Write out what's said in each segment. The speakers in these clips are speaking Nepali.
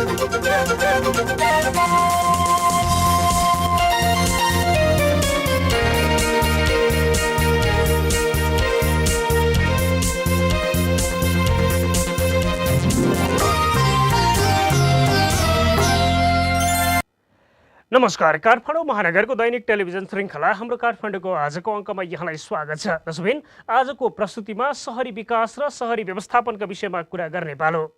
नमस्कार। काठमाडौँ महानगरको दैनिक टेलिभिजन श्रृङ्खला हाम्रो काठमाडौँको आजको अङ्कमा यहाँलाई स्वागत छ। दर्शकबिन, आजको प्रस्तुतिमा सहरी विकास र सहरी व्यवस्थापनका विषयमा कुरा गर्ने पालो।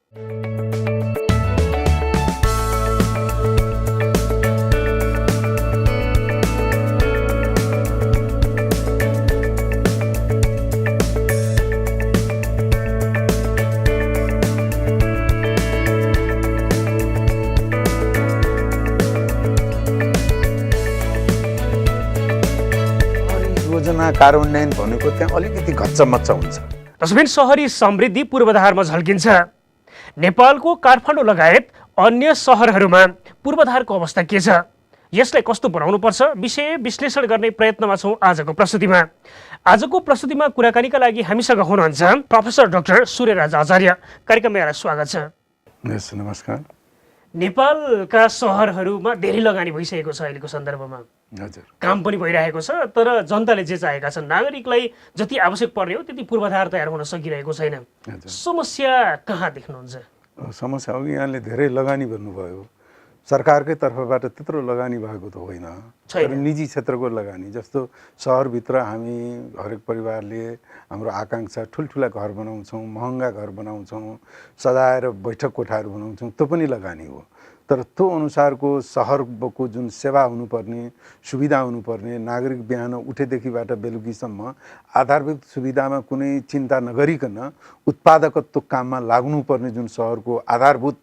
कार्यान्वयन भनेको त्यहाँ अलिकति घच्चमच्च हुन्छ। दर्शकबिन, सहरी समृद्धि पूर्वाधारमा झल्किन्छ। नेपालको काठमाडौँ लगायत अन्य सहरहरूमा पूर्वाधारको अवस्था के छ, यसलाई कस्तो बनाउनुपर्छ विषय विश्लेषण गर्ने प्रयत्नमा छौँ आजको प्रस्तुतिमा। आजको प्रस्तुतिमा कुराकानीका लागि हामीसँग हुनुहुन्छ प्रोफेसर डाक्टर सूर्यराज आचार्य। कार्यक्रममा यहाँलाई स्वागत छ। नमस्कार। नेपालका सहरहरूमा धेरै लगानी भइसकेको छ अहिलेको सन्दर्भमा। हजुर, काम पनि भइरहेको छ, तर जनताले जे चाहेका छन्, नागरिकलाई जति आवश्यक पर्ने हो त्यति पूर्वाधार तयार हुन सकिरहेको छैन। समस्या कहाँ देख्नुहुन्छ? समस्या अघि यहाँले धेरै लगानी भन्नुभयो, सरकारकै तर्फबाट त्यत्रो लगानी भएको त होइन, तर निजी क्षेत्रको लगानी। जस्तो सहरभित्र हामी हरेक परिवारले हाम्रो आकाङ्क्षा ठुल्ठुला घर बनाउँछौँ, महँगा घर बनाउँछौँ, सजाएर बैठक कोठाहरू बनाउँछौँ, त्यो पनि लगानी हो। तर त्यो अनुसारको सहरको जुन सेवा हुनुपर्ने, सुविधा हुनुपर्ने, नागरिक बिहान उठेदेखिबाट बेलुकीसम्म आधारभूत सुविधामा कुनै चिन्ता नगरिकन उत्पादकत्व काममा लाग्नुपर्ने जुन सहरको आधारभूत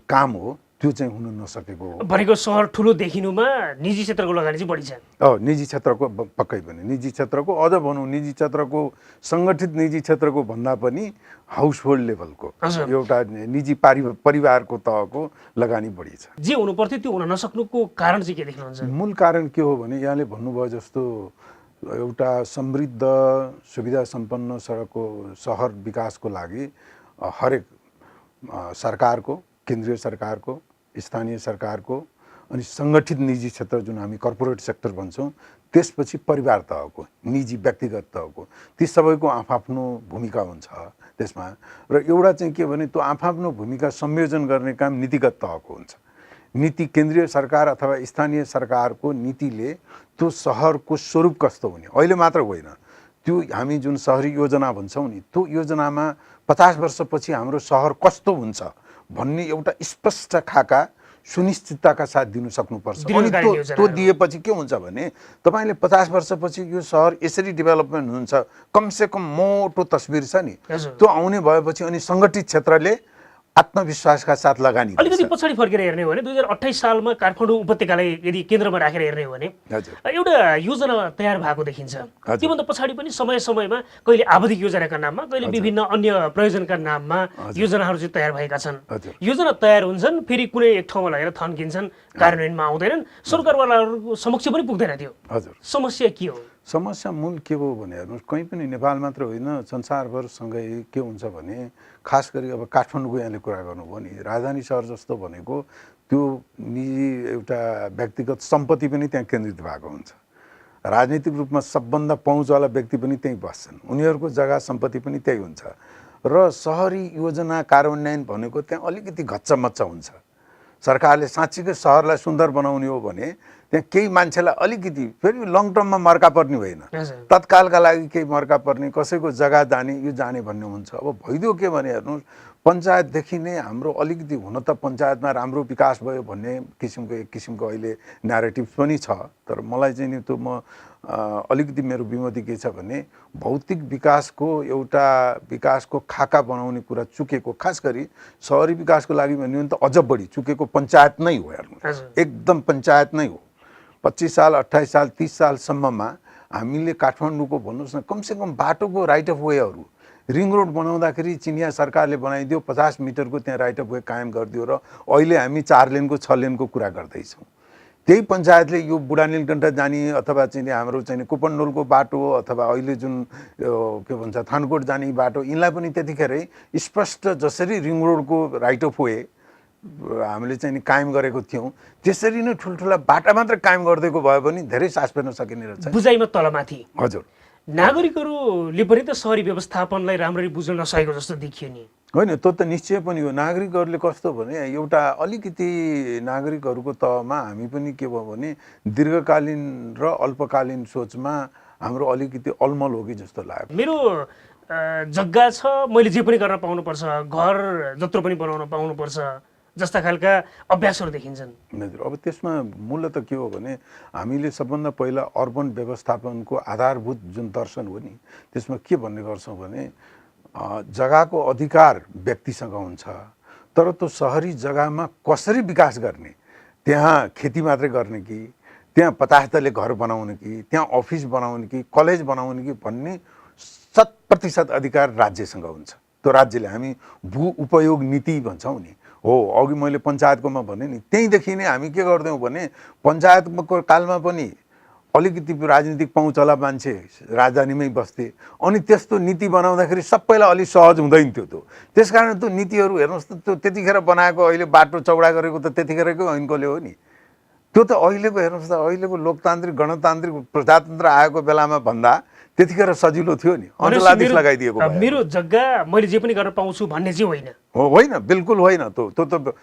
काम हो, त्यो चाहिँ हुन नसकेको हो। भनेको सहर ठुलो देखिनुमा निजी क्षेत्रको लगानी चाहिँ बढी छ। निजी क्षेत्रको पक्कै पनि, निजी क्षेत्रको अझ भनौँ, निजी क्षेत्रको सङ्गठित निजी क्षेत्रको भन्दा पनि हाउसहोल्ड लेभलको एउटा निजी परिवारको तहको लगानी बढी छ। जे हुनुपर्थ्यो त्यो हुन नसक्नुको कारण चाहिँ के देख्नुहुन्छ? मूल कारण के हो भने यहाँले भन्नुभयो जस्तो एउटा समृद्ध सुविधा सम्पन्न सहर विकासको लागि हरेक सरकारको, केन्द्रीय सरकारको, स्थानीय सरकारको अनि सङ्गठित निजी क्षेत्र जुन हामी कर्पोरेट सेक्टर भन्छौँ, त्यसपछि परिवार तहको, निजी व्यक्तिगत तहको, ती सबैको आफआफ्नो भूमिका हुन्छ त्यसमा। र एउटा चाहिँ के भने त्यो आफआफ्नो भूमिका संयोजन गर्ने काम नीतिगत तहको हुन्छ। नीति केन्द्रीय सरकार अथवा स्थानीय सरकारको नीतिले त्यो सहरको स्वरूप कस्तो हुने, अहिले मात्र होइन, त्यो हामी जुन सहरी योजना भन्छौँ नि, त्यो योजनामा 50 वर्षपछि हाम्रो सहर कस्तो हुन्छ भन्ने एउटा स्पष्ट खाका सुनिश्चितताका साथ दिनु सक्नुपर्छ। अनि त्यो दिएपछि के हुन्छ भने तपाईँले 50 वर्षपछि यो सहर यसरी डेभलपमेन्ट हुन्छ, कमसेकम मोटो तस्बिर छ नि, त्यो आउने भएपछि अनि सङ्गठित क्षेत्रले आत्मविश्वासका साथ लगानी। अलिकति पछाडि फर्केर हेर्ने हो भने 2028 सालमा काठमाडौँ उपत्यकालाई यदि केन्द्रमा राखेर हेर्ने हो भने एउटा योजना तयार भएको देखिन्छ। त्योभन्दा पछाडि पनि समय समयमा कहिले आवधिक योजनाका नाममा, कहिले विभिन्न अन्य प्रयोजनका नाममा योजनाहरू चाहिँ तयार भएका छन्। योजना तयार हुन्छन्, फेरि कुनै एक ठाउँमा लगेर थन्किन्छन्, कार्यान्वयनमा आउँदैनन्, सरकारवालाहरूको समक्ष पनि पुग्दैन त्यो। समस्या के हो? समस्या मूल के हो भने हेर्नुहोस्, कहीँ पनि नेपाल मात्र होइन, संसारभरसँगै के हुन्छ भने खास गरी अब काठमाडौँको यहाँले कुरा गर्नुभयो नि, राजधानी सहर जस्तो भनेको त्यो निजी एउटा व्यक्तिगत सम्पत्ति पनि त्यहाँ केन्द्रित भएको हुन्छ। राजनीतिक रूपमा सबभन्दा पहुँचवाला व्यक्ति पनि त्यहीँ बस्छन्, उनीहरूको जग्गा सम्पत्ति पनि त्यही हुन्छ। र सहरी योजना कार्यान्वयन भनेको त्यहाँ अलिकति घच्चमच्च हुन्छ। सरकारले साँच्चीकै सहरलाई सुन्दर बनाउने हो भने त्यहाँ केही मान्छेलाई अलिकति, फेरि लङ टर्ममा मर्का पर्ने होइन, तत्कालका लागि केही मर्का पर्ने, कसैको जग्गा जाने, यो जाने भन्ने हुन्छ। अब भइदियो के भने हेर्नुहोस्, पञ्चायतदेखि नै हाम्रो अलिकति हुन त पञ्चायतमा राम्रो विकास भयो भन्ने एक किसिमको अहिले न्यारेटिभ पनि छ। तर मलाई चाहिँ नि त्यो म अलिकति मेरो विमति के छ भने भौतिक विकासको खाका बनाउने कुरा चुकेको, खास गरी सहरी विकासको लागि भन्यो भने त अझ बढी चुकेको पञ्चायत नै हो। हेर्नुहोस्, एकदम पञ्चायत नै हो। 25 साल, 28 साल, 30 सालसम्ममा हामीले काठमाडौँको भन्नुहोस् न, कमसेकम बाटोको राइट अफ वेहरू, रिङ रोड बनाउँदाखेरि चिनिया सरकारले बनाइदियो, 50 मिटरको त्यहाँ राइट अफ वे कायम गरिदियो र अहिले हामी 4 लेनको 6 लेनको कुरा गर्दैछौँ। त्यही पञ्चायतले यो बुढा नीलकण्ठ जाने अथवा चाहिँ हाम्रो चाहिँ कुपनडोलको बाटो अथवा अहिले जुन के भन्छ थानकोट जाने बाटो, यिनलाई पनि त्यतिखेरै स्पष्ट जसरी रिङ रोडको राइट अफ वे हामीले चाहिँ नि कायम गरेको थियौँ त्यसरी नै ठुल्ठुला बाटा मात्र कायम गरिदिएको भए पनि धेरै सास फेर्न सकिने रहेछ। बुझाइमा तलमाथि हजुर, नागरिकहरूले पनि त सहरी व्यवस्थापनलाई राम्ररी बुझ्न नसकेको जस्तो देखियो नि। होइन, त्यो त निश्चय पनि हो। नागरिकहरूले कस्तो भने एउटा अलिकति नागरिकहरूको तहमा हामी पनि के भयो भने दीर्घकालीन र अल्पकालीन सोचमा हाम्रो अलिकति अलमल हो कि जस्तो लाग्यो। मेरो जग्गा छ, मैले जे पनि गर्न पाउनुपर्छ, घर जत्रो पनि बनाउन पाउनुपर्छ जस्ता खालका अभ्यासहरू देखिन्छन्। हजुर, अब त्यसमा मूलत के हो भने हामीले सबभन्दा पहिला अर्बन व्यवस्थापनको आधारभूत जुन दर्शन हो नि त्यसमा के भन्ने गर्छौँ भने जग्गाको अधिकार व्यक्तिसँग हुन्छ, तर त्यो सहरी जग्गामा कसरी विकास गर्ने, त्यहाँ खेती मात्रै गर्ने कि त्यहाँ 50 तले घर बनाउने कि त्यहाँ अफिस बनाउने कि कलेज बनाउने कि भन्ने 100% अधिकार राज्यसँग हुन्छ। त्यो राज्यले हामी भू उपयोग नीति भन्छौँ नि, हो अघि मैले पञ्चायतकोमा भने नि त्यहीँदेखि नै हामी के गर्दैछौँ भने पञ्चायतको कालमा पनि अलिकति राजनीतिक पहुँचला मान्छे राजधानीमै बस्थे अनि त्यस्तो नीति बनाउँदाखेरि सबैलाई अलिक सहज हुँदैन थियो। त्यसकारण त्यो नीतिहरू हेर्नुहोस् त, त्यो त्यतिखेर बनाएको अहिले बाटो चौडा गरेको त त्यतिखेरकै ऐनकोले हो नि। त्यो त अहिलेको हेर्नुहोस् त, अहिलेको लोकतान्त्रिक गणतान्त्रिक प्रजातन्त्र आएको बेलामा भन्दा त्यतिखेर सजिलो थियो नि, अञ्जलादेश लगाइदिएको। मेरो जग्गा मैले जे पनि गर्न पाउँछु भन्ने चाहिँ होइन। होइन, बिल्कुल होइन। त्यो त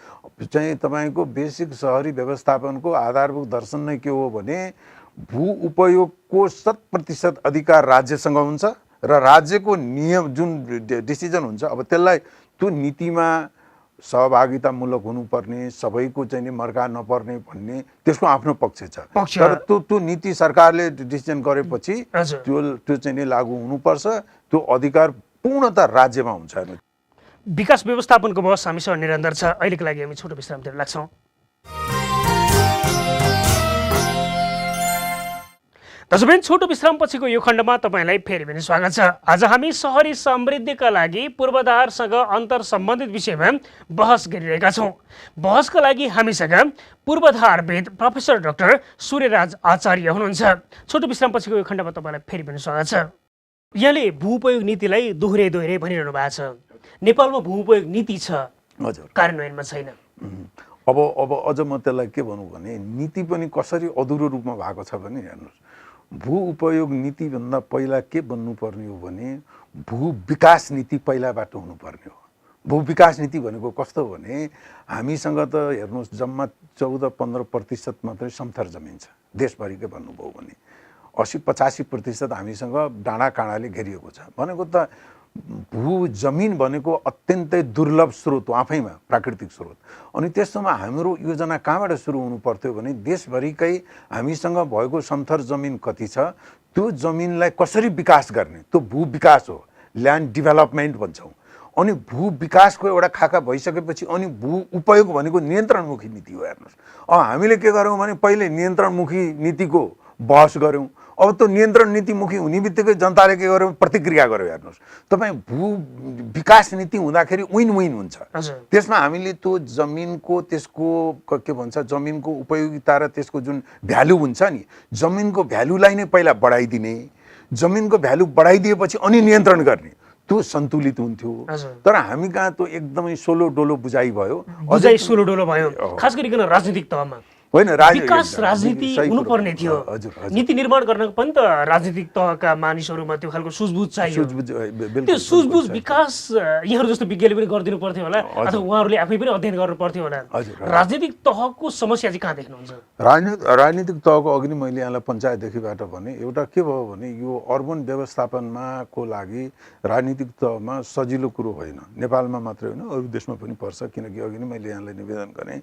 चाहिँ तपाईँको बेसिक सहरी व्यवस्थापनको आधारभूत दर्शन नै के हो भने भू उपयोगको 100% अधिकार राज्यसँग हुन्छ र राज्यको नियम जुन डिसिजन हुन्छ अब त्यसलाई त्यो नीतिमा सहभागितामूलक हुनुपर्ने, सबैको चाहिँ मर्का नपर्ने भन्ने त्यसको आफ्नो पक्ष छ। तर त्यो नीति सरकारले डिसिजन गरेपछि त्यो चाहिँ लागू हुनुपर्छ। त्यो अधिकार पूर्णतः राज्यमा हुन्छ। विकास व्यवस्थापनको बहस हामीसँग निरन्तर छ। अहिलेको लागि हामी छोटो विश्रामतिर लाग्छौँ। दर्शकबिन, छोटो विश्रामपछिको यो खण्डमा तपाईँलाई फेरि पनि स्वागत छ। आज हामी सहरी समृद्धिका लागि पूर्वाधारसँग अन्तर सम्बन्धित विषयमा बहस गरिरहेका छौँ। बहसका लागि हामीसँग पूर्वाधारविद प्रोफेसर डाक्टर सूर्यराज आचार्य हुनुहुन्छ। छोटो विश्रामपछिको यो खण्डमा तपाईँलाई फेरि पनि स्वागत छ। यहाँले भू उपयोग नीतिलाई दोहोरे भनिरहनु भएको छ। नेपालमा भू उपयोग नीति छ, हजुर, कार्यान्वयनमा छैन। अब अझ म त्यसलाई के भनौँ भने नीति पनि कसरी अधुरो रूपमा भएको छ भने हेर्नुहोस्, भू उपयोग नीतिभन्दा पहिला के बन्नुपर्ने हो भने भू विकास नीति पहिलाबाट हुनुपर्ने हो। भू विकास नीति भनेको कस्तो भने हामीसँग त हेर्नुहोस् जम्मा 14-15% मात्रै समथर जमिन छ देशभरिकै भन्नुभयो भने, 80-85% हामीसँग डाँडा काँडाले घेरिएको छ। भनेको त भू जमिन भनेको अत्यन्तै दुर्लभ स्रोत हो आफैमा, प्राकृतिक स्रोत। अनि त्यस्तोमा हाम्रो योजना कहाँबाट सुरु हुनु पर्थ्यो भने देशभरिकै हामीसँग भएको समथर जमिन कति छ त्यो जमिनलाई कसरी विकास गर्ने, त्यो भू विकास हो, ल्यान्ड डेभलपमेन्ट भन्छौँ। अनि भू विकासको एउटा खाका भइसकेपछि अनि भू उपयोग भनेको नियन्त्रणमुखी नीति हो। हेर्नुहोस्, हामीले के गऱ्यौँ भने पहिले नियन्त्रणमुखी नीतिको बहस गऱ्यौँ। अब त्यो नियन्त्रण नीतिमुखी हुने बित्तिकै जनताले के गर्यो, प्रतिक्रिया गर्यो। हेर्नुहोस्, तपाईँ भू विकास नीति हुँदाखेरि विन विन हुन्छ। त्यसमा हामीले त्यो जमिनको त्यसको के भन्छ जमिनको उपयोगिता र त्यसको जुन भ्यालु हुन्छ नि, जमिनको भ्यालुलाई नै पहिला बढाइदिने, जमिनको भ्यालु बढाइदिएपछि अनि नियन्त्रण गर्ने, त्यो सन्तुलित हुन्थ्यो। तर हामी कहाँ त्यो एकदमै सोलो डोलो बुझाइ भयो, सोलो डोलो भयो, खास गरिकन राजनीतिक तहमा। होइन, विकास राजनीति हुनुपर्ने थियो। नीति निर्माण गर्न पनि त राजनीतिक तहका मानिसहरूमा त्यो खालको सुझबुझ चाहियो। त्यो सुझबुझ विकास यहाँहरू जस्तो विज्ञले पनि गरिदिनु पर्थ्यो होला, अथवा उहाँहरूले आफै पनि अध्ययन गर्नु पर्थ्यो होला। राजनीतिक तहको समस्या चाहिँ कहाँ देख्नुहुन्छ? राजनीतिक तहको अघि नै मैले यहाँलाई पञ्चायतदेखिबाट भने एउटा के भयो भने यो अर्बन व्यवस्थापनमा को लागि राजनीतिक तहमा सजिलो कुरो होइन। नेपालमा मात्रै होइन, अरू देशमा पनि पर्छ। किनकि अघि नै मैले यहाँलाई निवेदन गरेँ,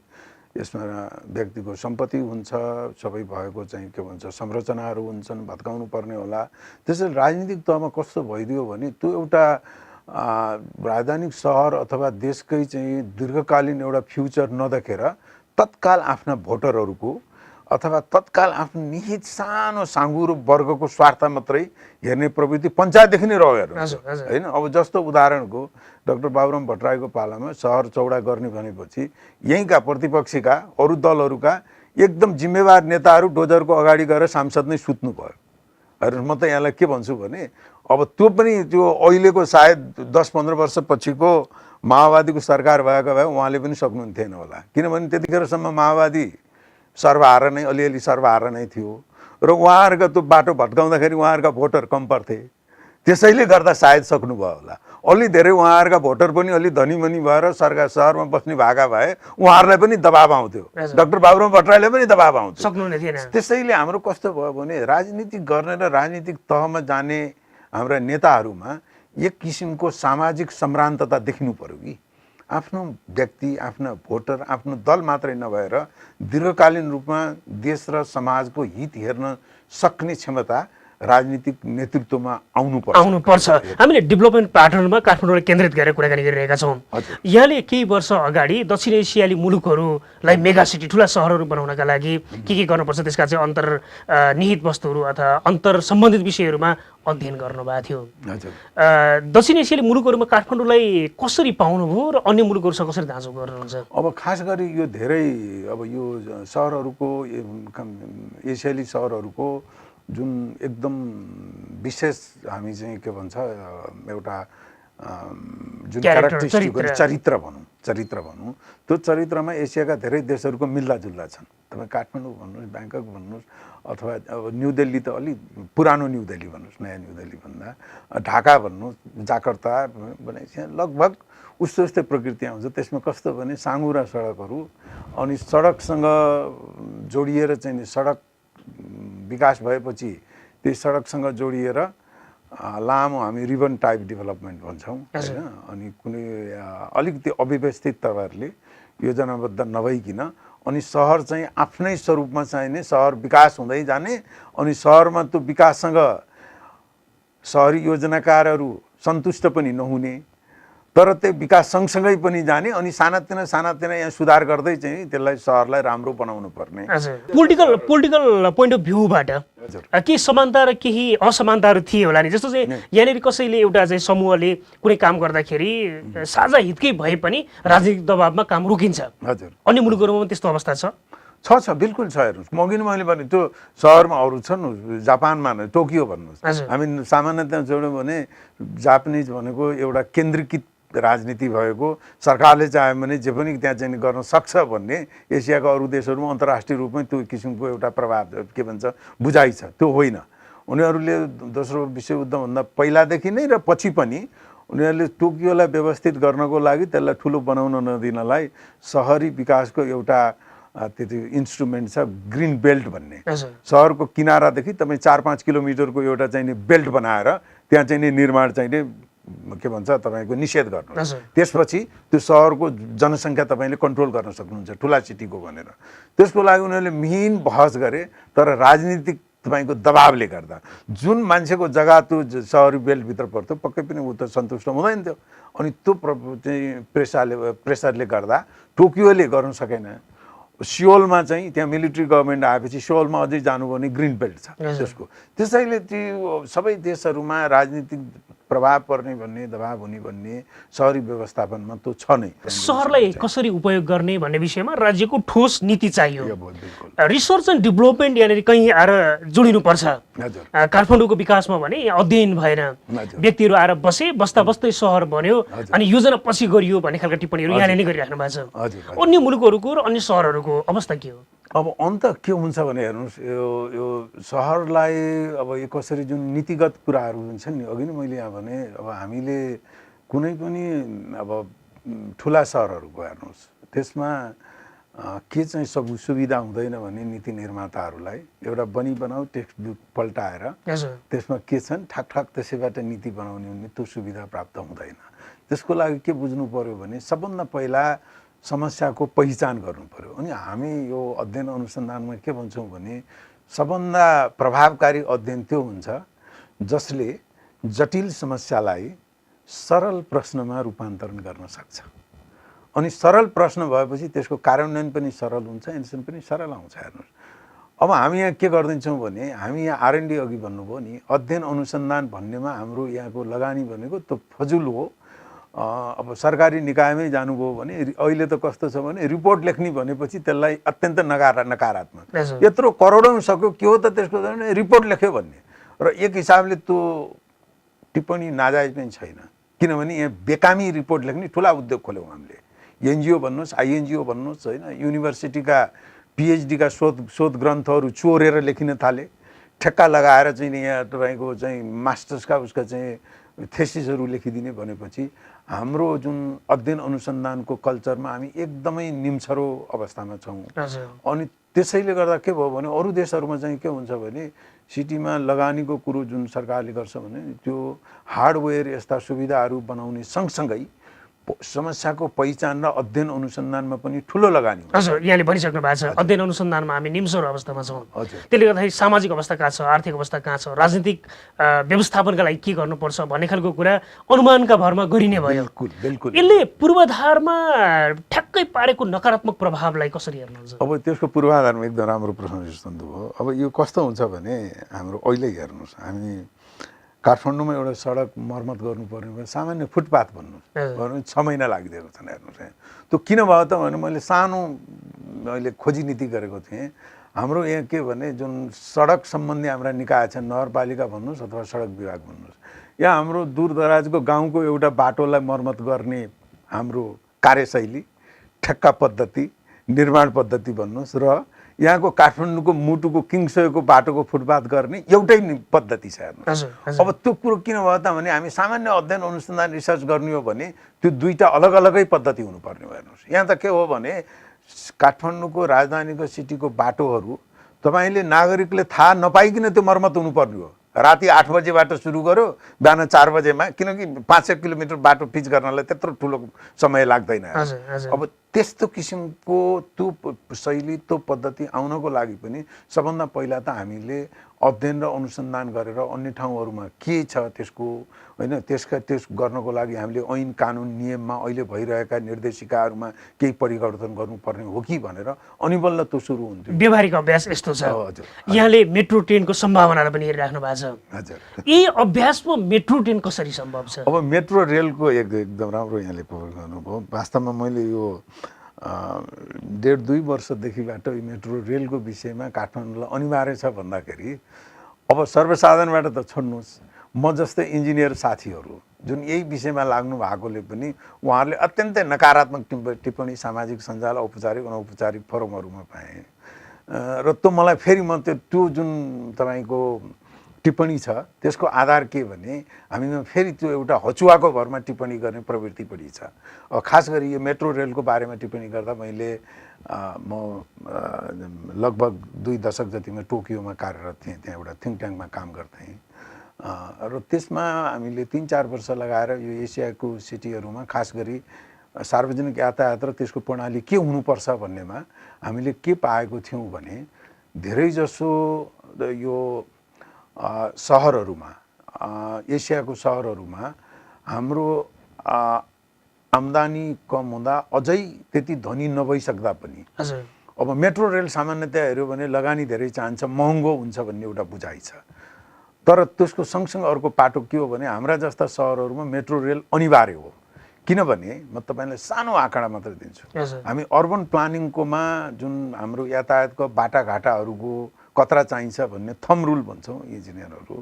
यसमा व्यक्तिको सम्पत्ति हुन्छ, सबै भएको चाहिँ के भन्छ संरचनाहरू हुन्छन्, भत्काउनु पर्ने होला। त्यसैले राजनीतिक तहमा कस्तो भइदियो भने त्यो एउटा राजधानी सहर अथवा देशकै चाहिँ दीर्घकालीन एउटा फ्युचर नदेखेर तत्काल आफ्ना भोटरहरूको अथवा तत्काल आफ्नो निहित सानो साँगुरो वर्गको स्वार्थ मात्रै हेर्ने प्रवृत्ति पञ्चायतदेखि नै रह्यो होइन। अब जस्तो उदाहरणको डाक्टर बाबुराम भट्टराईको पालामा सहर चौडा गर्ने भनेपछि यहीँका प्रतिपक्षीका अरू दलहरूका एकदम जिम्मेवार नेताहरू डोजरको अगाडि गएर सांसद नै सुत्नु भयो। हेर्नुहोस् म त यहाँलाई के भन्छु भने अब त्यो पनि त्यो अहिलेको सायद 10-15 वर्षपछिको माओवादीको सरकार भएको भए उहाँले पनि सक्नुहुन्थेन होला, किनभने त्यतिखेरसम्म माओवादी सर्वहारा नै अलिअलि सर्वहारा नै थियो र उहाँहरूका त्यो बाटो भट्काउँदाखेरि उहाँहरूका भोटर कम पर्थे, त्यसैले गर्दा सायद सक्नुभयो होला। अलि धेरै उहाँहरूका भोटर पनि अलि धनीमनी भएर सरकार सहरमा बस्ने भएका भए उहाँहरूलाई पनि दबाब आउँथ्यो, डाक्टर बाबुराम भट्टराईले पनि दबाब आउँथ्यो, सक्नुहुने थिएन। त्यसैले हाम्रो कस्तो भयो भने राजनीति गर्ने र राजनीतिक तहमा जाने हाम्रा नेताहरूमा एक किसिमको सामाजिक सम्भ्रान्तता देखिनु पर्यो कि आफ्नो व्यक्ति, आफ्ना भोटर, आफ्नो दल मात्रै नभएर दीर्घकालीन रूपमा देश र समाजको हित हेर्न सक्ने क्षमता राजनीतिक नेतृत्वमा आउनुपर्छ। हामीले डेभलपमेन्ट प्याटर्नमा काठमाडौँलाई केन्द्रित गरेर कुराकानी गरिरहेका छौँ। यहाँले केही वर्ष अगाडि दक्षिण एसियाली मुलुकहरूलाई मेगा सिटी ठुला सहरहरू बनाउनका लागि के गर्नुपर्छ त्यसका चाहिँ अन्तर्निहित वस्तुहरू अथवा अन्तर सम्बन्धित विषयहरूमा अध्ययन गर्नुभएको थियो। दक्षिण एसियाली मुलुकहरूमा काठमाडौँलाई कसरी पाउनुभयो र अन्य मुलुकहरूसँग कसरी दाँचो गर्नुहुन्छ? अब खास गरी यो धेरै अब यो सहरहरूको एसियाली सहरहरूको जुन एकदम विशेष हामी चाहिँ के भन्छ एउटा जुन क्यारेक्टरिस्टिक चरित्र भनौँ त्यो चरित्रमा एसियाका धेरै देशहरूको मिल्दाजुल्दा छन्। तपाईँ काठमाडौँ भन्नुहोस्, ब्याङ्कक भन्नुहोस्, अथवा अब न्यू दिल्ली त अलि पुरानो न्यू दिल्ली भन्नुहोस्, नयाँ न्यू दिल्ली भन्दा ढाका भन्नुहोस्, जाकर्ता भनेपछि लगभग उस्तै प्रकृति आउँछ। त्यसमा कस्तो भने साँघुरा सडकहरू अनि सडकसँग जोडिएर चाहिँ सडक विकास भएपछि त्यही सडकसँग जोडिएर लामो हामी रिबन टाइप डेभलपमेन्ट भन्छौँ हैन। अनि कुनै अलिकति अव्यवस्थित तवरले योजनाबद्ध नभइकन अनि सहर चाहिँ आफ्नै स्वरूपमा चाहिने सहर विकास हुँदै जाने अनि सहरमा त्यो विकाससँग सहरी योजनाकारहरू सन्तुष्ट पनि नहुने तर त्यो विकास सँगसँगै पनि जाने अनि सानातिना यहाँ सुधार गर्दै चाहिँ त्यसलाई सहरलाई राम्रो बनाउनु पर्ने। पोलिटिकल पोइन्ट अफ भ्यूबाट केही समानता र केही असमानताहरू थिए होला नि, जस्तो चाहिँ यहाँनिर कसैले एउटा चाहिँ समूहले कुनै काम गर्दाखेरि साझा हितकै भए पनि राजनीतिक दबावमा काम रोकिन्छ। अन्य मुलुकहरूमा त्यस्तो अवस्था छ? बिल्कुल छ। हेर्नुहोस् म अघि नै मैले भने त्यो सहरमा अरू छन्, जापानमा टोकियो भन्नुहोस्, हामी सामान्यतया जोड्यौँ भने जापानिज भनेको एउटा केन्द्रीकृत राजनीति भएको, सरकारले चाह्यो भने जे पनि त्यहाँ चाहिँ गर्न सक्छ भन्ने एसियाका अरू देशहरूमा अन्तर्राष्ट्रिय रूपमै त्यो किसिमको एउटा प्रभाव के भन्छ बुझाइ छ। त्यो होइन, उनीहरूले दोस्रो विश्वयुद्धभन्दा पहिलादेखि नै र पछि पनि उनीहरूले टोकियोलाई व्यवस्थित गर्नको लागि त्यसलाई ठुलो बनाउन नदिनलाई सहरी विकासको एउटा त्यो इन्स्ट्रुमेन्ट छ ग्रिन बेल्ट भन्ने। सहरको किनारादेखि तपाईँ 4-5 किलोमिटरको एउटा चाहिँ बेल्ट बनाएर त्यहाँ चाहिँ निर्माण चाहिँ के भन्छ तपाईँको निषेध गर्नु। त्यसपछि त्यो सहरको जनसङ्ख्या तपाईँले कन्ट्रोल गर्न सक्नुहुन्छ ठुला सिटीको भनेर। त्यसको लागि उनीहरूले मिहिन बहस गरे तर राजनीतिक तपाईँको दबावले गर्दा जुन मान्छेको जग्गा त्यो सहरी बेल्टभित्र पर्थ्यो पक्कै पनि ऊ त सन्तुष्ट हुँदैन थियो अनि त्यो चाहिँ प्रेसरले गर्दा टोकियोले गर्न सकेन। सियोलमा चाहिँ त्यहाँ मिलिट्री गभर्मेन्ट आएपछि सियोलमा अझै जानुभयो भने ग्रिन बेल्ट छ त्यसको। त्यसैले त्यो सबै देशहरूमा राजनीतिक प्रभाव पर्ने भन्ने दबाव हुने भन्ने सहरी व्यवस्थापनमा त्यो छ नै। सहरलाई कसरी उपयोग गर्ने भन्ने विषयमा राज्यको ठोस नीति चाहियो। रिसर्च एन्ड डेभलपमेन्ट यहाँनिर कहीँ आएर जोडिनुपर्छ। काठमाडौँको विकासमा भने अध्ययन भएन, व्यक्तिहरू आएर बस्दा बस्दै सहर बन्यो अनि योजना पछि गरियो भन्ने खालका टिप्पणीहरू यहाँले नै गरिराख्नु भएको छ। अन्य मुलुकहरूको र अन्य सहरहरूको अवस्था के हो? अब अन्त के हुन्छ भने हेर्नुहोस् यो सहरलाई अब यो कसरी जुन नीतिगत कुराहरू हुन्छन् नि, अघि नै मैले यहाँ भने अब हामीले कुनै पनि अब ठुला सहरहरूको हेर्नुहोस् त्यसमा के चाहिँ सब सुविधा हुँदैन भने नीति निर्माताहरूलाई एउटा बनाऊ टेक्स्ट बुक पल्टाएर त्यसमा के छन् ठकठक त्यसैबाट नीति बनाउने हुने त्यो सुविधा प्राप्त हुँदैन। त्यसको लागि के बुझ्नु पर्यो भने सबभन्दा पहिला समस्याको पहिचान गर्नु पर्यो। अनि हामी यो अध्ययन अनुसन्धानमा के भन्छौँ भने सबभन्दा प्रभावकारी अध्ययन त्यो हुन्छ जसले जटिल समस्यालाई सरल प्रश्नमा रूपान्तरण गर्न सक्छ। अनि सरल प्रश्न भएपछि त्यसको कार्यान्वयन पनि सरल हुन्छ, एन्सर पनि सरल आउँछ। हेर्नुहोस् अब हामी यहाँ के गरिदिन्छौँ भने हामी यहाँ R&D अघि भन्नुभयो नि, अध्ययन अनुसन्धान भन्नेमा हाम्रो यहाँको लगानी भनेको त्यो फजुल हो। अब सरकारी निकायमै जानुभयो भने अहिले त कस्तो छ भने रिपोर्ट लेख्ने भनेपछि त्यसलाई अत्यन्त नकारात्मक, यत्रो करोडौँ सक्यो के हो त त्यसको रिपोर्ट लेख्यो भन्ने। र एक हिसाबले त्यो टिप्पणी नाजायज पनि छैन, किनभने यहाँ बेकामी रिपोर्ट लेख्ने ठुला उद्योग खोल्यौँ हामीले। एनजिओ भन्नुहोस्, आइएनजिओ भन्नुहोस् होइन, युनिभर्सिटीका पिएचडीका शोध ग्रन्थहरू चोरेर लेखिन थाले, ठेक्का लगाएर चाहिँ यहाँ तपाईँको चाहिँ मास्टर्सका उसका चाहिँ थेसिसहरू लेखिदिने भनेपछि हाम्रो जुन अध्ययन अनुसन्धानको कल्चरमा हामी एकदमै निम्छरो अवस्थामा छौँ। अनि त्यसैले गर्दा के भयो भने अरू देशहरूमा चाहिँ के हुन्छ भने सिटीमा लगानीको कुरो जुन सरकारले गर्छ भने त्यो हार्डवेयर यस्ता सुविधाहरू बनाउने सँगसँगै समस्याको पहिचान र अध्ययन अनुसन्धानमा पनि ठुलो लगानी हुन्छ। हजुर, यहाँले भनिसक्नु भएको छ अध्ययन अनुसन्धानमा हामी निम्सरो अवस्थामा छौँ। त्यसले गर्दाखेरि सामाजिक अवस्था कहाँ छ, आर्थिक अवस्था कहाँ छ, राजनीतिक व्यवस्थापनका लागि के गर्नुपर्छ भन्ने खालको कुरा अनुमानका भरमा गरिने भयो। बिल्कुल। यसले पूर्वाधारमा ठ्याक्कै पारेको नकारात्मक प्रभावलाई कसरी हेर्नुहुन्छ? अब त्यसको पूर्वाधारमा एकदम राम्रो प्रश्न सोध्नु भयो। अब यो कस्तो हुन्छ भने हाम्रो अहिले हेर्नुहोस्, हामी काठमाडौँमा एउटा सडक मर्मत गर्नुपर्ने भयो, सामान्य फुटपाथ भन्नु 6 महिना लागिदिएको छ। हेर्नुहोस् यहाँ त्यो किन भयो त भने मैले सानो अहिले खोजी नीति गरेको थिएँ। हाम्रो यहाँ के भने जुन सडक सम्बन्धी हाम्रा निकाय छन्, नगरपालिका भन्नुहोस् अथवा सडक विभाग भन्नुहोस्, यहाँ हाम्रो दूरदराजको गाउँको एउटा बाटोलाई मर्मत गर्ने हाम्रो कार्यशैली, ठेक्का पद्धति, निर्माण पद्धति भन्नुहोस् र यहाँको काठमाडौँको मुटुको किङसयको बाटोको फुटपाथ गर्ने एउटै पद्धति छ। हेर्नुहोस् अब त्यो कुरो किन भयो त भने हामी सामान्य अध्ययन अनुसन्धान रिसर्च गर्ने हो भने त्यो दुईटा अलग अलगै पद्धति हुनुपर्ने हो। हेर्नुहोस् यहाँ त के हो भने काठमाडौँको राजधानीको सिटीको बाटोहरू तपाईँले नागरिकले थाहा नपाइकन त्यो मर्मत हुनुपर्ने हो। राति 8 बजेबाट सुरु गर्यो, बिहान 4 बजेमा, किनकि 500 किलोमिटर बाटो पिच गर्नलाई त्यत्रो ठुलो समय लाग्दैन। अब त्यस्तो किसिमको त्यो शैली, त्यो पद्धति आउनको लागि पनि सबभन्दा पहिला त हामीले अध्ययन र अनुसन्धान गरेर अन्य ठाउँहरूमा के छ त्यसको होइन, त्यस गर्नको लागि हामीले ऐन कानुन नियममा अहिले भइरहेका निर्देशिकाहरूमा केही परिवर्तन गर्नुपर्ने हो कि भनेर अनि बल्ल त्यो सुरु हुन्थ्यो। व्यवहारिक अभ्यास यस्तो छ। यहाँले मेट्रो ट्रेनको सम्भावनालाई पनि हेरिराख्नु भएको छ। हजुर, यही अभ्यासमा मेट्रो ट्रेन कसरी सम्भव छ? अब मेट्रो रेलको एकदम राम्रो यहाँले गर्नुभयो। वास्तवमा मैले यो 1.5-2 वर्षदेखिबाट मेट्रो रेलको विषयमा काठमाडौँलाई अनिवार्य छ भन्दाखेरि अब सर्वसाधारणबाट त छोड्नुहोस्, म जस्तै इन्जिनियर साथीहरू जुन यही विषयमा लाग्नु भएकोले पनि उहाँहरूले अत्यन्तै नकारात्मक टिप्पणी सामाजिक सञ्जाल, औपचारिक अनौपचारिक फोरमहरूमा पाएँ र त्यो मलाई फेरि म त्यो जुन तपाईँको टिप्पणी छ त्यसको आधार के भने हामीमा फेरि त्यो एउटा हचुवाको भरमा टिप्पणी गर्ने प्रवृत्ति बढी छ। खास गरी यो मेट्रो रेलको बारेमा टिप्पणी गर्दा मैले म लगभग 2 दशक जतिमा टोकियोमा कार्यरत थिएँ, त्यहाँ एउटा थिङ्क ट्याङ्कमा काम गर्थेँ र त्यसमा हामीले 3-4 वर्ष लगाएर यो एसियाको सिटीहरूमा खास गरी सार्वजनिक यातायात र त्यसको प्रणाली के हुनुपर्छ भन्नेमा हामीले के पाएको थियौँ भने धेरैजसो यो सहरहरूमा, एसियाको सहरहरूमा हाम्रो आम्दानी कम हुँदा अझै त्यति धनी नभइसक्दा पनि अब मेट्रो रेल सामान्यतया हेऱ्यो भने लगानी धेरै चाहन्छ, महँगो हुन्छ भन्ने एउटा बुझाइ छ। तर त्यसको सँगसँगै अर्को पाटो के हो भने हाम्रा जस्ता सहरहरूमा मेट्रो रेल अनिवार्य हो। किनभने म तपाईँलाई सानो आँकडा मात्र दिन्छु। हामी अर्बन प्लानिङकोमा जुन हाम्रो यातायातको बाटाघाटाहरूको कतरा चाहिन्छ भन्ने थम रुल भन्छौँ इन्जिनियरहरू,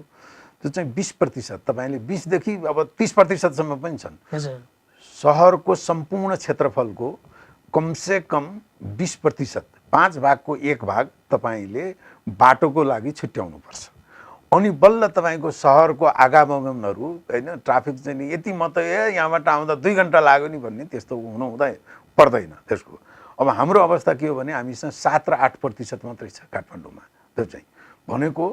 त्यो चाहिँ 20%, तपाईँले 20 देखि अब 30% पनि छन्। सहरको सम्पूर्ण क्षेत्रफलको कमसे कम 20%, 5 भागको 1 भाग तपाईँले बाटोको लागि छुट्याउनुपर्छ। अनि बल्ल तपाईँको सहरको आगमनहरू होइन, ट्राफिक चाहिँ नि यति मात्रै यहाँबाट आउँदा 2 घन्टा लाग्यो नि भन्ने त्यस्तो हुनु हुँदै पर्दैन त्यसको। अब हाम्रो अवस्था के हो भने हामीसँग 7 र 8% मात्रै छ काठमाडौँमा। त्यो चाहिँ भनेको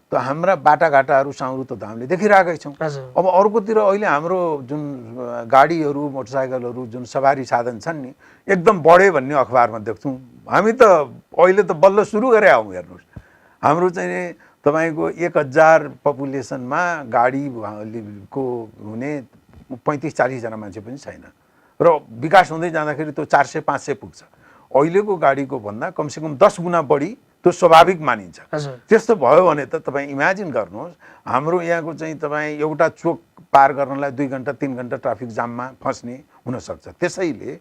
त हाम्रा बाटाघाटाहरू साउरू त हामीले देखिरहेकै छौँ। अब अर्कोतिर अहिले हाम्रो जुन गाडीहरू, मोटरसाइकलहरू, जुन सवारी साधन छन् नि एकदम बढे भन्ने अखबारमा देख्छौँ। हामी त अहिले त बल्ल सुरु गरे आउँ। हेर्नुहोस् हाम्रो चाहिँ तपाईँको 1000 पपुलेसनमा गाडीको हुने 35-40 जना मान्छे पनि छैन र विकास हुँदै जाँदाखेरि त्यो 400-500 पुग्छ। अहिलेको गाडीको भन्दा कमसेकम 10 गुणा बढी त्यो स्वाभाविक मानिन्छ। त्यस्तो भयो भने त तपाईँ इमेजिन गर्नुहोस् हाम्रो यहाँको चाहिँ तपाईँ एउटा चोक पार गर्नलाई 2 घन्टा 3 घन्टा ट्राफिक जाममा फस्ने हुनसक्छ। त्यसैले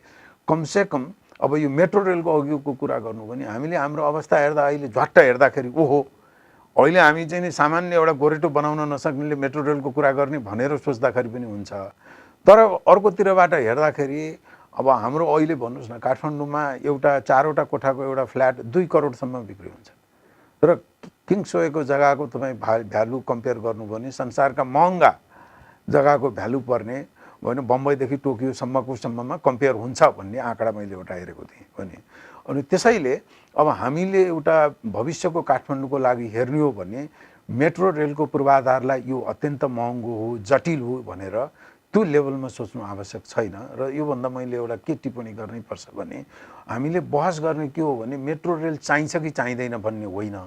कमसेकम अब यो मेट्रो रेलको अघिको कुरा गर्नु भने हामीले हाम्रो अवस्था हेर्दा अहिले झट्ट हेर्दाखेरि ओहो अहिले हामी चाहिँ नि सामान्य एउटा गोरेटो बनाउन नसक्नेले मेट्रो रेलको कुरा गर्ने भनेर सोच्दाखेरि पनि हुन्छ। तर अर्कोतिरबाट हेर्दाखेरि अब हाम्रो अहिले भन्नुहोस् न काठमाडौँमा एउटा 4वटा कोठाको एउटा फ्ल्याट 2 करोडसम्म बिक्री हुन्छ। तर किङसोएको जग्गाको तपाईँ भ्यालु कम्पेयर गर्नु भने संसारका महँगा जग्गाको भ्यालु पर्ने होइन बम्बईदेखि टोकियोसम्ममा कम्पेयर हुन्छ भन्ने आँकडा मैले एउटा हेरेको थिएँ भने। अनि त्यसैले अब हामीले एउटा भविष्यको काठमाडौँको लागि हेर्ने हो भने मेट्रो रेलको पूर्वाधारलाई यो अत्यन्त महँगो हो, जटिल हो भनेर त्यो लेभलमा सोच्नु आवश्यक छैन। र योभन्दा मैले एउटा के टिप्पणी गर्नै पर्छ भने हामीले बहस गर्ने के हो भने मेट्रो रेल चाहिन्छ कि चाहिँदैन भन्ने होइन,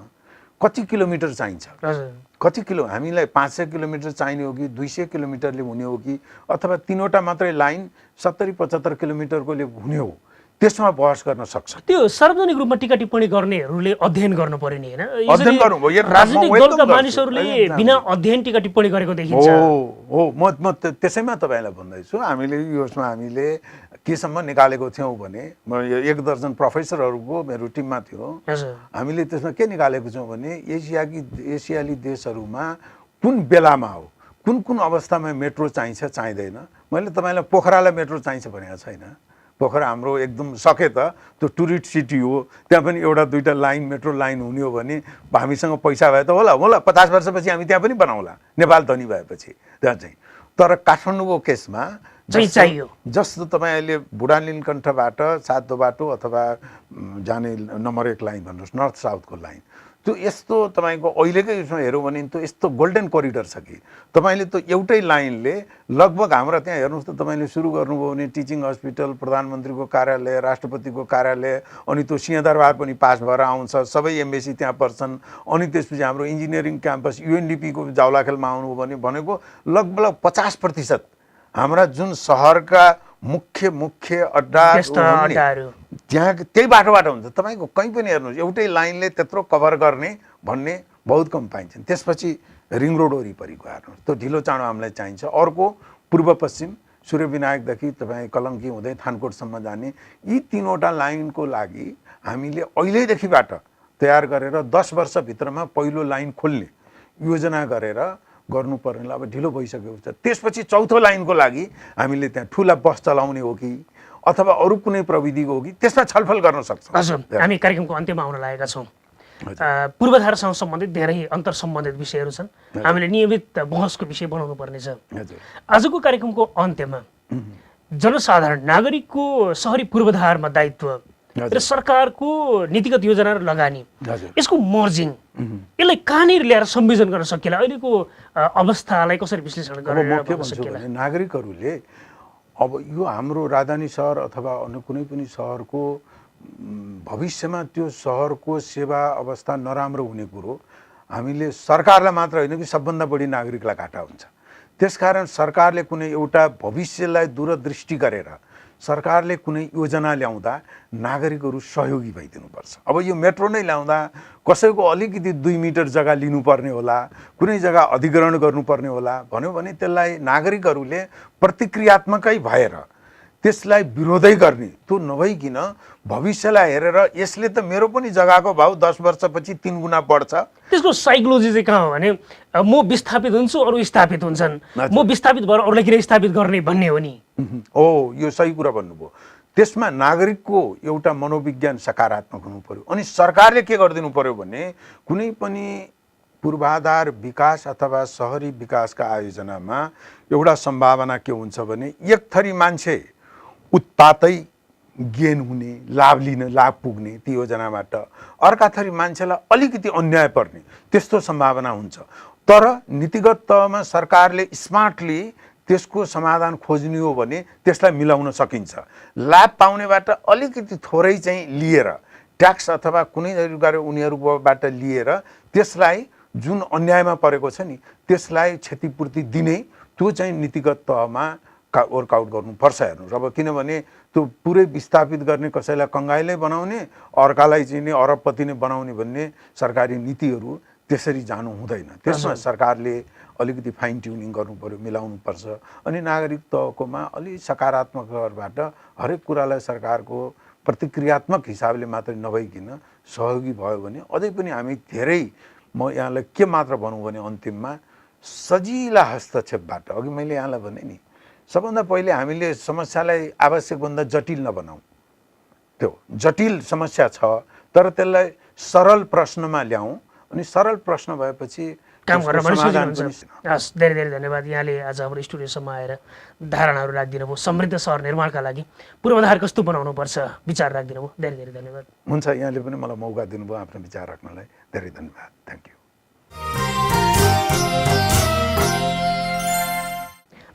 कति किलोमिटर चाहिन्छ, कति किलो हामीलाई 500 किलोमिटर चाहिने हो कि 200 किलोमिटरले हुने हो कि अथवा 3वटा मात्रै लाइन 70-75 किलोमिटरकोले हुने हो, त्यसमा बहस गर्न सक्छ। त्यो सार्वजनिक रूपमा टिका टिप्पणी गर्नेहरूले अध्ययन गर्नु पर्यो नि हैन? अध्ययन गर्नुभयो, यो राजनीतिक दलका मानिसहरूले बिना अध्ययन टिका टिप्पणी गरेको देखिन्छ। हो म त्यसैमा तपाईलाई भन्दैछु हामीले यसमा हामीले केसम्म निकालेको थियौँ भने म 1 दर्जन प्रोफेसरहरूको मेरो टिममा थियो। हामीले त्यसमा के निकालेको छौँ भने एसियाली देशहरूमा कुन बेलामा हो, कुन अवस्थामा मेट्रो चाहिन्छ चाहिँदैन। मैले तपाईँलाई पोखरालाई मेट्रो चाहिन्छ भनेको छैन। पोखरा हाम्रो एकदम सके त त्यो टुरिस्ट सिटी हो, त्यहाँ पनि एउटा 2टा लाइन मेट्रो लाइन हुने हो भने हामीसँग पैसा भए त होला 50 वर्षपछि हामी त्यहाँ पनि बनाउला, नेपाल धनी भएपछि त्यहाँ चाहिँ। तर काठमाडौँको केसमा चाहियो जस्तो तपाईँ अहिले बुढा नीलकण्ठबाट सातो बाटो अथवा जाने नम्बर 1 लाइन भन्नुहोस् नर्थ साउथको लाइन, त्यो यस्तो तपाईँको अहिलेकै उसमा हेऱ्यौँ भने त्यो यस्तो गोल्डन कोरिडोर छ कि तपाईँले त्यो एउटै लाइनले लगभग हाम्रो त्यहाँ हेर्नुहोस् त तपाईँले सुरु गर्नुभयो भने टिचिङ हस्पिटल, प्रधानमन्त्रीको कार्यालय, राष्ट्रपतिको कार्यालय, अनि त्यो सिंहदरबार पनि पास भएर आउँछ, सबै एमबेसी त्यहाँ पर्छन्। अनि त्यसपछि हाम्रो इन्जिनियरिङ क्याम्पस युएनडिपीको जाउलाखेलमा आउनुभयो भने भनेको लगभग 50% हाम्रा जुन सहरका मुख्य अड्डा त्यहाँ त्यही बाटोबाट हुन्छ। तपाईँको कहीँ पनि हेर्नुहोस् एउटै लाइनले त्यत्रो कभर गर्ने भन्ने बहुत कम पाइन्छन्। त्यसपछि रिङ रोड वरिपरिको हेर्नुहोस् त्यो ढिलो चाँडो हामीलाई चाहिन्छ। अर्को पूर्व पश्चिम सूर्यविनायकदेखि तपाईँ कलङ्की हुँदै थानकोटसम्म जाने यी 3वटा लाइनको लागि हामीले अहिलेदेखिबाट तयार गरेर 10 वर्षभित्रमा पहिलो लाइन खोल्ने योजना गरेर गर्नुपर्नेलाई अब ढिलो भइसकेको छ। त्यसपछि 4थो लाइनको लागि हामीले त्यहाँ ठुला बस चलाउने हो कि अथवा अरू कुनै प्रविधिको हो कि त्यसमा छलफल गर्न सक्छौँ। हजुर, हामी कार्यक्रमको अन्त्यमा आउन लागेका छौँ। पूर्वाधारसँग सम्बन्धित धेरै अन्तर सम्बन्धित विषयहरू छन्, हामीले नियमित बहसको विषय बनाउनु पर्नेछ। आजको कार्यक्रमको अन्त्यमा जनसाधारण नागरिकको शहरी पूर्वाधारमा दायित्व र सरकारको नीतिगत योजना र लगानी यसको मर्जिङ यसलाई कहाँनिर ल्याएर संयोजन गर्न सकिएला, अहिलेको अवस्थालाई कसरी विश्लेषण गर्न सकिएला? नागरिकहरूले अब यो हाम्रो राजधानी सहर अथवा अन्य कुनै पनि सहरको भविष्यमा त्यो सहरको सेवा अवस्था नराम्रो हुने कुरो हामीले सरकारलाई मात्र होइन कि सबभन्दा बढी नागरिकलाई घाटा हुन्छ। त्यसकारण सरकारले कुनै एउटा भविष्यलाई दूरदृष्टि गरेर सरकारले कुनै योजना ल्याउँदा नागरिकहरू सहयोगी भइदिनुपर्छ। अब यो मेट्रो नै ल्याउँदा कसैको अलिकति 2 मिटर जग्गा लिनुपर्ने होला, कुनै जग्गा अधिग्रहण गर्नुपर्ने होला भन्यो भने त्यसलाई नागरिकहरूले प्रतिक्रियात्मकै भएर त्यसलाई विरोधै गर्ने त्यो नभइकन भविष्यलाई हेरेर यसले त मेरो पनि जग्गाको भाउ 10 वर्षपछि 3 गुणा बढ्छ। त्यसको साइकोलोजी चाहिँ कहाँ हो भने म विस्थापित हुन्छु अरू स्थापित हुन्छन्, म विस्थापित भएर अरूलाई किन स्थापित गर्ने भन्ने हो नि। हो, यो सही कुरा भन्नुभयो। त्यसमा नागरिकको एउटा मनोविज्ञान सकारात्मक हुनु पर्यो। अनि सरकारले के गरिदिनु पर्यो भने कुनै पनि पूर्वाधार विकास अथवा शहरी विकासका आयोजनामा एउटा सम्भावना के हुन्छ भने एक थरी मान्छे उत्पातै गेन हुने, लाभ पुग्ने ती योजनाबाट, अर्का थरी मान्छेलाई अलिकति अन्याय पर्ने त्यस्तो सम्भावना हुन्छ। तर नीतिगत तहमा सरकारले स्मार्टली त्यसको समाधान खोज्ने हो भने त्यसलाई मिलाउन सकिन्छ। लाभ पाउनेबाट अलिकति थोरै चाहिँ लिएर ट्याक्स अथवा कुनै तरिकाले उनीहरूबाट लिएर त्यसलाई जुन अन्यायमा परेको छ नि त्यसलाई क्षतिपूर्ति दिने त्यो चाहिँ नीतिगत तहमा वर्कआउट गर्नुपर्छ। हेर्नुहोस् अब किनभने त्यो पुरै विस्थापित गर्ने कसैलाई कङ्गाइलै बनाउने अर्कालाई चाहिँ नि अरबपति नै बनाउने भन्ने सरकारी नीतिहरू त्यसरी जानु हुँदैन। त्यसमा सरकारले अलिकति फाइन ट्युनिङ गर्नु पर्यो, मिलाउनु पर्छ। अनि नागरिक तहकोमा अलि सकारात्मकबाट हरेक कुरालाई सरकारको प्रतिक्रियात्मक हिसाबले मात्रै नभइकन सहयोगी भयो भने अझै पनि हामी धेरै म यहाँलाई के मात्र भनौँ भने अन्तिममा सजिला हस्तक्षेपबाट अघि मैले यहाँलाई भने नि सबभन्दा पहिले हामीले समस्यालाई आवश्यकभन्दा जटिल नबनाऊ। त्यो जटिल समस्या छ तर त्यसलाई सरल प्रश्नमा ल्याउँ अनि सरल प्रश्न भएपछि काम गर्न पनि समाधान सजिलो पनि हुन्छ। हस्, धेरै धेरै धन्यवाद। यहाँले आज हाम्रो स्टुडियोसम्म आएर धारणाहरू राखिदिनु भयो। समृद्ध सहर निर्माणका लागि पूर्वाधार कस्तो बनाउनुपर्छ विचार राखिदिनु भयो। धेरै धेरै धन्यवाद। हुन्छ, यहाँले पनि मलाई मौका दिनुभयो आफ्नो विचार राख्नलाई। धेरै धन्यवाद। Thank you.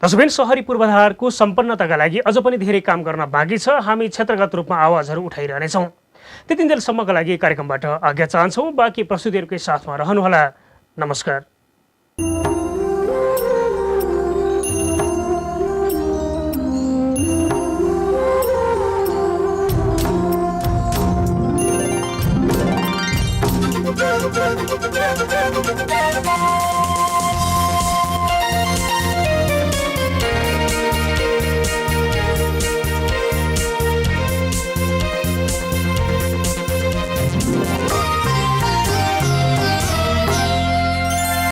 दर्शकबिन, सहरी पूर्वाधारको सम्पन्नताका लागि अझ पनि धेरै काम गर्न बाँकी छ। हामी क्षेत्रगत रूपमा आवाजहरू उठाइरहनेछौँ। त्यतिन्जेलसम्मका लागि कार्यक्रमबाट आज्ञा चाहन्छौँ। बाँकी प्रस्तुतिहरूकै साथमा रहनुहोला। नमस्कार। Thank you.